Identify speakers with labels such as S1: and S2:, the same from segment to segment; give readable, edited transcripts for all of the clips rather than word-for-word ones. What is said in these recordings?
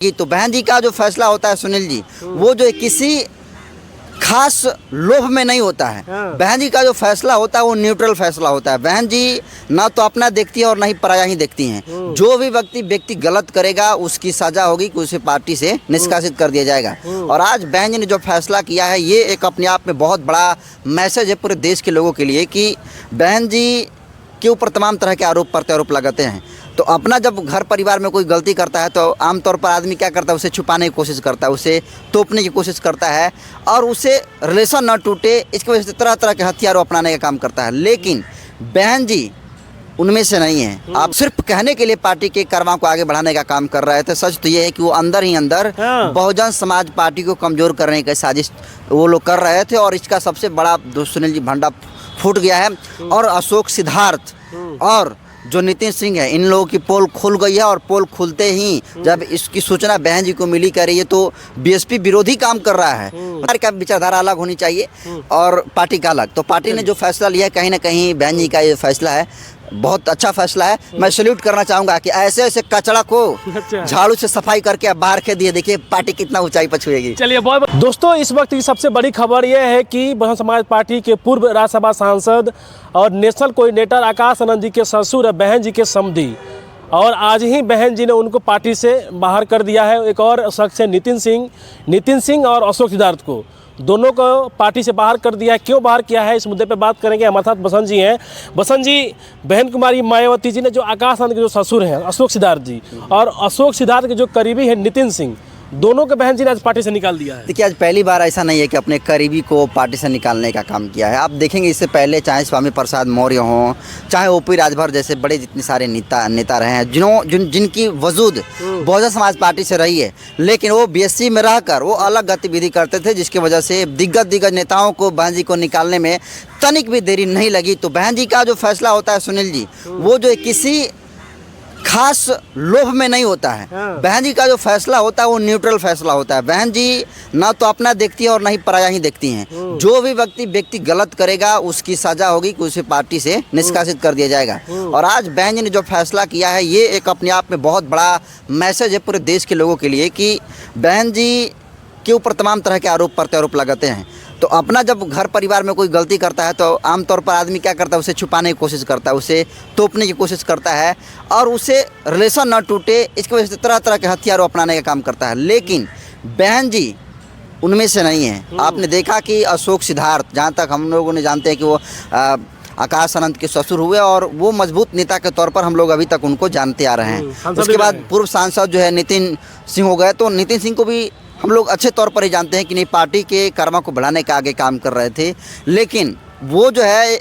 S1: तो बहन जी का जो फैसला होता है सुनील जी, वो जो किसी खास लोभ में नहीं होता है। बहन जी का जो फैसला होता है वो न्यूट्रल फैसला होता है। बहन जी ना तो अपना देखती है और ना ही पराया ही देखती हैं। जो भी व्यक्ति गलत करेगा उसकी सजा होगी कि उसे पार्टी से निष्कासित कर दिया जाएगा। और आज बहन जी ने जो फैसला किया है ये एक अपने आप में बहुत बड़ा मैसेज है पूरे देश के लोगों के लिए कि बहन जी के ऊपर तमाम तरह के आरोप प्रत्यारोप लगाते हैं। तो अपना जब घर परिवार में कोई गलती करता है तो आमतौर पर आदमी क्या करता है, उसे छुपाने की कोशिश करता है, उसे तोपने की कोशिश करता है और उसे रिलेशन न टूटे इसकी वजह से तरह तरह के हथियारों अपनाने का काम करता है। लेकिन बहन जी उनमें से नहीं है। आप सिर्फ कहने के लिए पार्टी के कार्रवाई को आगे बढ़ाने का काम कर रहे थे। सच तो ये है कि वो अंदर ही अंदर बहुजन समाज पार्टी को कमज़ोर करने की साजिश वो लोग कर रहे थे और इसका सबसे बड़ा सुनील जी भंडा फूट गया है। और अशोक सिद्धार्थ और जो नितिन सिंह है, इन लोगों की पोल खुल गई है और पोल खुलते ही जब इसकी सूचना बहन जी को मिली कर रही है तो बीएसपी विरोधी काम कर रहा है। पार्टी का विचारधारा अलग होनी चाहिए और पार्टी का अलग। तो पार्टी ने जो फैसला लिया है कहीं ना कहीं बहन जी का ये फैसला है बहुत अच्छा फैसला है। मैं सैल्यूट करना चाहूँगा कि ऐसे ऐसे कचरा को झाड़ू से सफाई करके अब बाहर के दिए, देखिए पार्टी कितना ऊंचाई पर छुएगी।
S2: चलिए बहुत दोस्तों, इस वक्त की सबसे बड़ी खबर यह है कि बहुजन समाज पार्टी के पूर्व राज्यसभा सांसद और नेशनल कोऑर्डिनेटर आकाश आनंद जी के ससुर है बहन जी के समधी, और आज ही बहन जी ने उनको पार्टी से बाहर कर दिया है। एक और शख्स है नितिन सिंह और अशोक सिद्धार्थ को, दोनों को पार्टी से बाहर कर दिया है। क्यों बाहर किया है इस मुद्दे पे बात करेंगे। हमारे साथ बसंत जी हैं। बसंत जी, बहन कुमारी मायावती जी ने जो आकाश आनंद के जो ससुर हैं अशोक सिद्धार्थ जी और अशोक सिद्धार्थ के जो करीबी है नितिन सिंह, दोनों के बहन जी ने आज पार्टी से निकाल दिया है।
S1: देखिए आज पहली बार ऐसा नहीं है कि अपने करीबी को पार्टी से निकालने का काम किया है। आप देखेंगे इससे पहले चाहे स्वामी प्रसाद मौर्य हों, चाहे ओपी राजभर जैसे बड़े जितने सारे नेता रहे हैं जिनकी वजूद बहुजन समाज पार्टी से रही है, लेकिन वो बीएसपी में रहकर वो अलग गतिविधि करते थे जिसकी वजह से दिग्गज नेताओं को बहन जी को निकालने में तनिक भी देरी नहीं लगी। तो बहन जी का जो फैसला होता है सुनील जी, वो जो किसी खास लोभ में नहीं होता है। बहन जी का जो फैसला होता है वो न्यूट्रल फैसला होता है। बहन जी ना तो अपना देखती है और ना ही पराया ही देखती हैं। जो भी व्यक्ति गलत करेगा उसकी सजा होगी कि उसे पार्टी से निष्कासित कर दिया जाएगा। और आज बहन जी ने जो फैसला किया है ये एक अपने आप में बहुत बड़ा मैसेज है पूरे देश के लोगों के लिए कि बहन जी के ऊपर तमाम तरह के आरोप प्रत्यारोप लगाते हैं। तो अपना जब घर परिवार में कोई गलती करता है तो आमतौर पर आदमी क्या करता है, उसे छुपाने की कोशिश करता है, उसे तोपने की कोशिश करता है और उसे रिलेशन न टूटे इसकी वजह से तरह तरह के हथियारों अपनाने का काम करता है। लेकिन बहन जी उनमें से नहीं है। आपने देखा कि अशोक सिद्धार्थ, जहाँ तक हम लोगों ने जानते हैं कि वो आकाश आनंद के ससुर हुए और वो मजबूत नेता के तौर पर हम लोग अभी तक उनको जानते आ रहे हैं। उसके बाद पूर्व सांसद जो है नितिन सिंह हो गए, तो नितिन सिंह को भी हम लोग अच्छे तौर पर ही जानते हैं कि नहीं पार्टी के कार्रवाई को बढ़ाने का आगे काम कर रहे थे। लेकिन वो जो है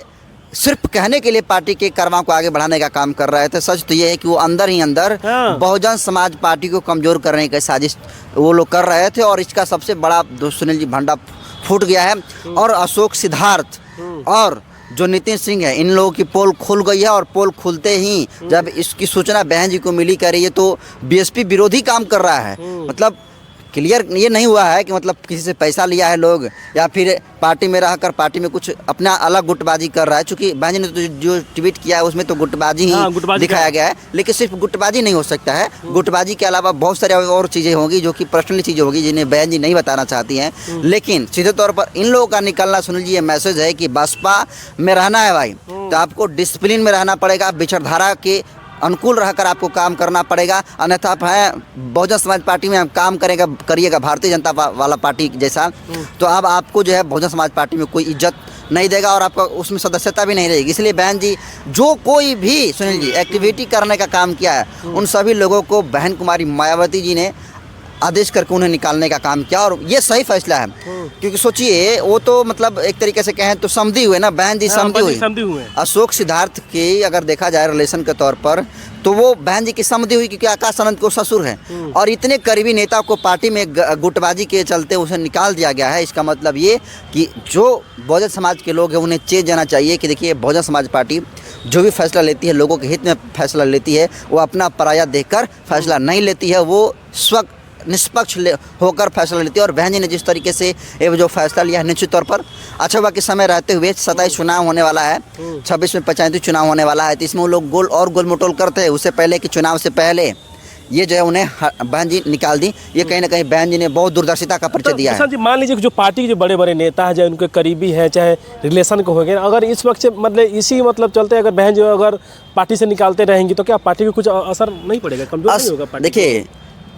S1: सिर्फ कहने के लिए पार्टी के कार्रवाई को आगे बढ़ाने का काम कर रहे थे। सच तो ये है कि वो अंदर ही अंदर बहुजन समाज पार्टी को कमज़ोर करने की साजिश वो लोग कर रहे थे और इसका सबसे बड़ा सुनील जी भंडा फूट गया है। और अशोक सिद्धार्थ और जो नितिन सिंह है, इन लोगों की पोल खुल गई है और पोल खुलते ही जब इसकी सूचना बहन जी को मिली कर रही है तो बीएसपी विरोधी काम कर रहा है। मतलब क्लियर ये नहीं हुआ है कि मतलब किसी से पैसा लिया है लोग या फिर पार्टी में रहकर पार्टी में कुछ अपना अलग गुटबाजी कर रहा है। चूँकि बहन जी ने तो जो ट्वीट किया है उसमें तो गुटबाजी ही दिखाया गया है, लेकिन सिर्फ गुटबाजी नहीं हो सकता है। गुटबाजी के अलावा बहुत सारी और चीज़ें होंगी जो कि पर्सनली चीज़ें होगी जिन्हें बहन जी नहीं बताना चाहती हैं। लेकिन सीधे तौर पर इन लोगों का निकलना सुनील जी ये मैसेज है कि बसपा में रहना है भाई तो आपको डिसिप्लिन में रहना पड़ेगा, विचारधारा के अनुकूल रहकर आपको काम करना पड़ेगा, अन्यथा आप हैं बहुजन समाज पार्टी में हम काम करिएगा भारतीय जनता वाला पार्टी जैसा, तो अब आपको जो है बहुजन समाज पार्टी में कोई इज्जत नहीं देगा और आपका उसमें सदस्यता भी नहीं रहेगी। इसलिए बहन जी जो कोई भी सुनील जी एक्टिविटी करने का काम किया है उन सभी लोगों को बहन कुमारी मायावती जी ने आदेश करके उन्हें निकालने का काम किया और ये सही फैसला है। क्योंकि सोचिए वो तो मतलब एक तरीके से कहें तो समधी हुए ना, बहन जी समधी हुए। अशोक सिद्धार्थ की अगर देखा जाए रिलेशन के तौर पर तो वो बहन जी की समधी हुई क्योंकि आकाश आनंद को ससुर है और इतने करीबी नेता को पार्टी में गुटबाजी के चलते उसे निकाल दिया गया है। इसका मतलब ये कि जो बहुजन समाज के लोग हैं उन्हें चेत जाना चाहिए कि देखिए बहुजन समाज पार्टी जो भी फैसला लेती है लोगों के हित में फैसला लेती है, वो अपना पराया देखकर फैसला नहीं लेती है, वो निष्पक्ष होकर फैसला लेती है। और बहन जी ने जिस तरीके से ये जो फैसला लिया है निश्चित तौर पर अच्छा हुआ कि समय रहते हुए 27 चुनाव होने वाला है, 26 में पंचायती चुनाव होने वाला है, तो इसमें वो लोग गोल मटोल करते हैं। उससे पहले कि चुनाव से पहले ये जो है उन्हें बहन जी निकाल दी। ये कहीं ना कहीं बहन जी ने बहुत दूरदर्शिता का परिचय दिया है।
S2: किशन जी, मान लीजिए कि जो पार्टी के जो बड़े बड़े नेता हैं, चाहे उनके करीबी हैं, चाहे रिलेशन को हो गए, अगर इस वक्त से मतलब इसी मतलब चलते अगर बहन जी अगर पार्टी से निकालते रहेंगी तो क्या पार्टी को कुछ असर नहीं पड़ेगा, कमजोर नहीं होगा पार्टी?
S1: देखिए,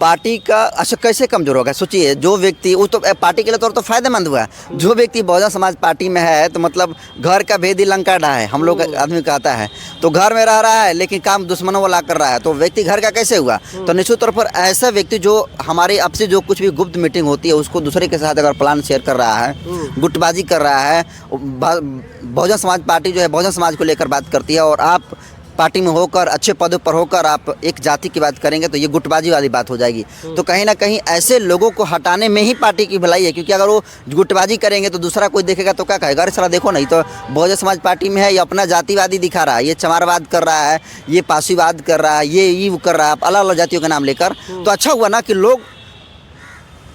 S1: पार्टी का असर कैसे कमजोर होगा? सोचिए, जो व्यक्ति वो तो पार्टी के लिए तो फायदेमंद हुआ। जो व्यक्ति बहुजन समाज पार्टी में है तो मतलब घर का भेदी लंका ढा है, हम लोग आदमी कहता है, तो घर में रह रहा है लेकिन काम दुश्मनों वाला कर रहा है, तो व्यक्ति घर का कैसे हुआ? तो निश्चित तौर पर ऐसा व्यक्ति जो हमारे आपसे जो कुछ भी गुप्त मीटिंग होती है उसको दूसरे के साथ अगर प्लान शेयर कर रहा है, गुटबाजी कर रहा है, बहुजन समाज पार्टी जो है बहुजन समाज को लेकर बात करती है और आप पार्टी में होकर अच्छे पदों पर होकर आप एक जाति की बात करेंगे तो ये गुटबाजी वाली बात हो जाएगी। तो कहीं ना कहीं ऐसे लोगों को हटाने में ही पार्टी की भलाई है, क्योंकि अगर वो गुटबाजी करेंगे तो दूसरा कोई देखेगा तो क्या कहेगा, अरे साला देखो नहीं तो बहुजन समाज पार्टी में है, ये अपना जातिवादी दिखा रहा है, ये चमारवाद कर रहा है, ये पासीवाद कर रहा है, ये कर रहा है, अलग अलग जातियों का नाम लेकर। तो अच्छा हुआ ना कि लोग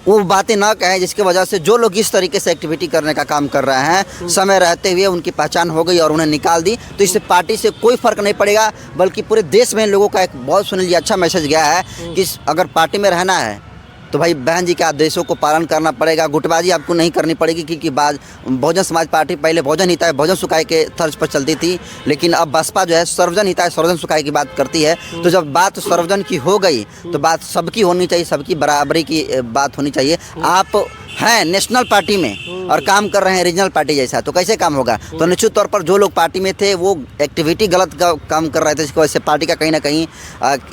S1: वो बातें ना कहें जिसकी वजह से जो लोग इस तरीके से एक्टिविटी करने का काम कर रहे हैं समय रहते हुए उनकी पहचान हो गई और उन्हें निकाल दी। तो इससे पार्टी से कोई फ़र्क नहीं पड़ेगा, बल्कि पूरे देश में लोगों का एक बहुत सुन लीजिए अच्छा मैसेज गया है कि अगर पार्टी में रहना है तो भाई बहन जी के आदेशों को पालन करना पड़ेगा, गुटबाजी आपको नहीं करनी पड़ेगी। क्योंकि बहुजन समाज पार्टी पहले बहुजन हिताय बहुजन सुखाय के तर्ज पर चलती थी, लेकिन अब बसपा जो है सर्वजन हिताय सर्वजन सुखाय की बात करती है। तो जब बात सर्वजन की हो गई तो बात सबकी होनी चाहिए, सबकी बराबरी की बात होनी चाहिए। आप हैं नेशनल पार्टी में और काम कर रहे हैं रीजनल पार्टी जैसा, तो कैसे काम होगा? तो निश्चित तौर पर जो लोग पार्टी में थे वो एक्टिविटी गलत काम कर रहे थे, जिसकी वजह से पार्टी का कहीं ना कहीं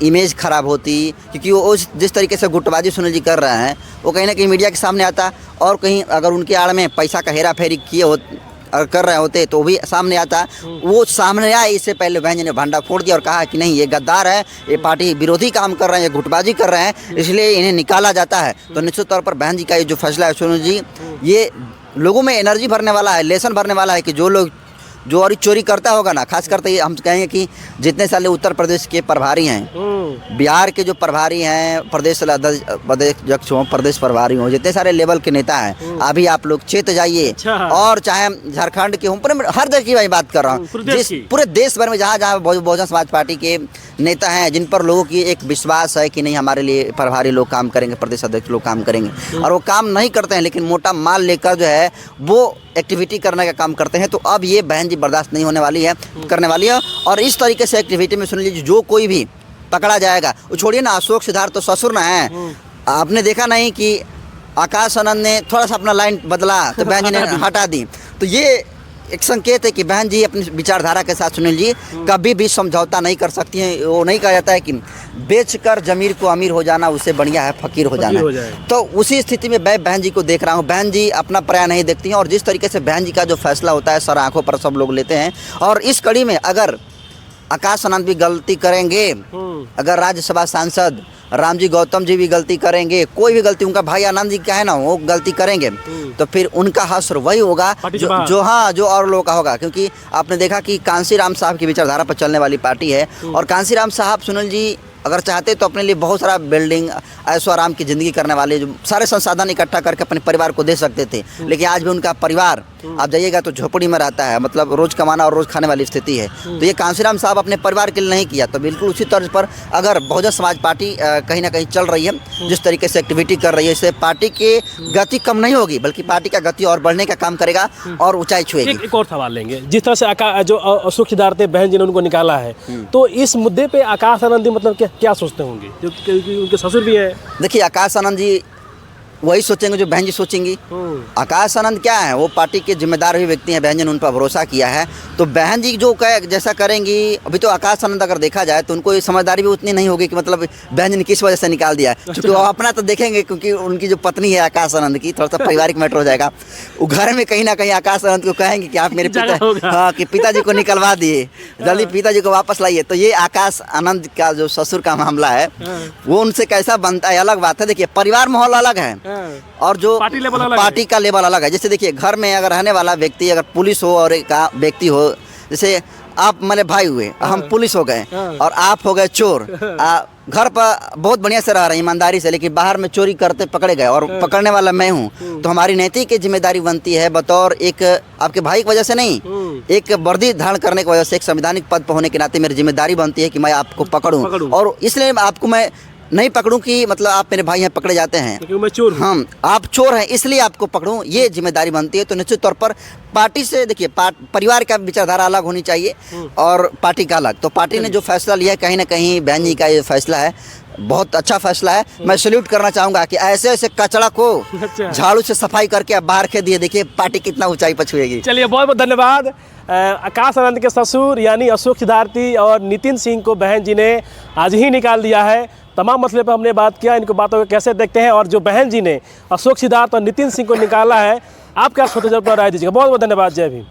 S1: इमेज खराब होती। क्योंकि वो जिस तरीके से गुटबाजी सुनील जी कर रहे हैं वो कहीं ना कहीं मीडिया के सामने आता, और कहीं अगर उनके आड़ में पैसा का हेरा फेरी किए कर रहे होते तो भी सामने आता। वो सामने आए, इससे पहले बहन जी ने भंडा फोड़ दिया और कहा कि नहीं ये गद्दार है, ये पार्टी विरोधी काम कर रहे हैं, ये गुटबाजी कर रहे हैं, इसलिए इन्हें निकाला जाता है। तो निश्चित तौर पर बहन जी का ये जो फैसला है सुनील जी, ये लोगों में एनर्जी भरने वाला है, लेसन भरने वाला है कि जो लोग जो और चोरी करता होगा ना, खास करते ये हम कहेंगे कि जितने साले उत्तर प्रदेश के प्रभारी हैं, बिहार के जो प्रभारी हैं, प्रदेश अध्यक्ष हों, प्रदेश प्रभारी हों, जितने सारे लेवल के नेता हैं, अभी आप लोग चेत जाइए। और चाहे झारखंड के हों, हर जगह की मैं बात कर रहा हूँ, पूरे देश भर में जहाँ जहाँ बहुजन समाज पार्टी के नेता हैं जिन पर लोगों की एक विश्वास है कि नहीं हमारे लिए प्रभारी लोग काम करेंगे, प्रदेश अध्यक्ष लोग काम करेंगे, और वो काम नहीं करते हैं लेकिन मोटा माल लेकर जो है वो एक्टिविटी करने का काम करते हैं। तो अब ये बहन जी बर्दाश्त नहीं होने वाली है, करने वाली है। और इस तरीके से एक्टिविटी में सुन लीजिए जो कोई भी पकड़ा जाएगा, वो छोड़िए ना, अशोक सिद्धार्थ तो ससुर ना है। आपने देखा नहीं कि आकाश आनंद ने थोड़ा सा अपना लाइन बदला तो बहन जी ने हटा दी। तो ये एक संकेत है कि बहन जी अपनी विचारधारा के साथ सुनील जी कभी भी समझौता नहीं कर सकती हैं। वो नहीं कहा जाता है कि बेचकर जमीर को अमीर हो जाना उससे बढ़िया है फकीर हो जाना। तो उसी स्थिति में मैं बहन जी को देख रहा हूँ। बहन जी अपना पराया नहीं देखती हैं और जिस तरीके से बहन जी का जो फैसला होता है सर आंखों पर सब लोग लेते हैं। और इस कड़ी में अगर आकाश आनंद भी गलती करेंगे, अगर राज्यसभा सांसद रामजी गौतम जी भी गलती करेंगे, कोई भी गलती, उनका भाई आनंद जी क्या है ना वो गलती करेंगे, तो फिर उनका हश्र वही होगा जो और लोगों का होगा। क्योंकि आपने देखा कि कांसी राम साहब की विचारधारा पर चलने वाली पार्टी है, और कांसी राम साहब सुनील जी अगर चाहते तो अपने लिए बहुत सारा बिल्डिंग ऐशो आराम की ज़िंदगी करने वाले जो सारे संसाधन इकट्ठा करके अपने परिवार को दे सकते थे, लेकिन आज भी उनका परिवार आप जाइएगा तो झोपड़ी में रहता है, मतलब रोज़ कमाना और रोज़ खाने वाली स्थिति है। तो ये कांसीराम साहब अपने परिवार के लिए नहीं किया। तो बिल्कुल उसी तर्ज पर अगर बहुजन समाज पार्टी कहीं ना कहीं चल रही है, जिस तरीके से एक्टिविटी कर रही है, इससे पार्टी की गति कम नहीं होगी बल्कि पार्टी का गति और बढ़ने का काम करेगा और ऊंचाई छुएगी।
S2: एक और सवाल लेंगे, जिस तरह से जो अशोक सिद्धार्थ बहन जी ने उनको निकाला है, तो इस मुद्दे पे आकाश आनंद मतलब क्या सोचते होंगे, क्योंकि उनके ससुर भी है। देखिए
S1: आकाश आनंद जी वही सोचेंगे जो बहन जी सोचेंगी। आकाश आनंद क्या है, वो पार्टी के जिम्मेदार भी व्यक्ति हैं, बहन जी ने उन पर भरोसा किया है, तो बहन जी जो जैसा करेंगी। अभी तो आकाश आनंद अगर देखा जाए तो उनको समझदारी भी उतनी नहीं होगी कि मतलब बहन जी ने किस वजह से निकाल दिया है, क्योंकि वो अपना तो देखेंगे, क्योंकि उनकी जो पत्नी है आकाश आनंद की, थोड़ा सा पारिवारिक मैटर हो जाएगा। वो घर में कहीं ना कहीं आकाश आनंद को कहेंगे कि आप मेरे पिताजी को निकलवा दिए, जल्दी पिताजी को वापस लाइए। तो ये आकाश आनंद का जो ससुर का मामला है वो उनसे कैसा बनता है अलग बात है। देखिए परिवार माहौल अलग है और जो पार्टी का लेवल अलग है। जैसे देखिए घर में अगर रहने वाला व्यक्ति अगर पुलिस हो और एक व्यक्ति हो, जैसे आप मेरे भाई हुए, हम पुलिस हो गए और आप हो गए चोर। घर पर बहुत बढ़िया से रह रहे हैं ईमानदारी से, लेकिन बाहर में चोरी करते पकड़े गए और पकड़ने वाला मैं हूँ, तो हमारी नैतिक जिम्मेदारी बनती है बतौर एक आपके भाई की वजह से नहीं, एक वर्दी धारण करने की वजह से, एक संवैधानिक पद पर होने के नाते मेरी जिम्मेदारी बनती है कि मैं आपको पकड़ूं। और इसलिए आपको मैं नहीं पकड़ूं कि मतलब आप मेरे भाई हैं पकड़े जाते हैं,
S2: क्योंकि मैं चोर हूँ।
S1: हम आप चोर हैं इसलिए आपको पकड़ूं, ये जिम्मेदारी बनती है। तो निश्चित तौर पर पार्टी से देखिए, परिवार का विचारधारा अलग होनी चाहिए और पार्टी का अलग। तो पार्टी ने जो फैसला लिया है, कहीं ना कहीं बहन जी का ये फैसला है, बहुत अच्छा फैसला है। मैं सैल्यूट करना चाहूँगा कि ऐसे ऐसे कचरा को
S2: अच्छा।
S1: झाड़ू से सफाई करके आप बाहर के दिए, देखिए पार्टी कितना ऊंचाई पर छुएगी।
S2: चलिए बहुत बहुत धन्यवाद। आकाश आनंद के ससुर यानी अशोक सिद्धार्थी और नितिन सिंह को बहन जी ने आज ही निकाल दिया है। तमाम मसले पर हमने बात किया, इनको बातों को कैसे देखते हैं, और जो बहन जी ने अशोक सिद्धार्थ और नितिन सिंह को निकाला है, आप क्या सोचते हैं, राय दीजिएगा। बहुत बहुत धन्यवाद। जय भीम।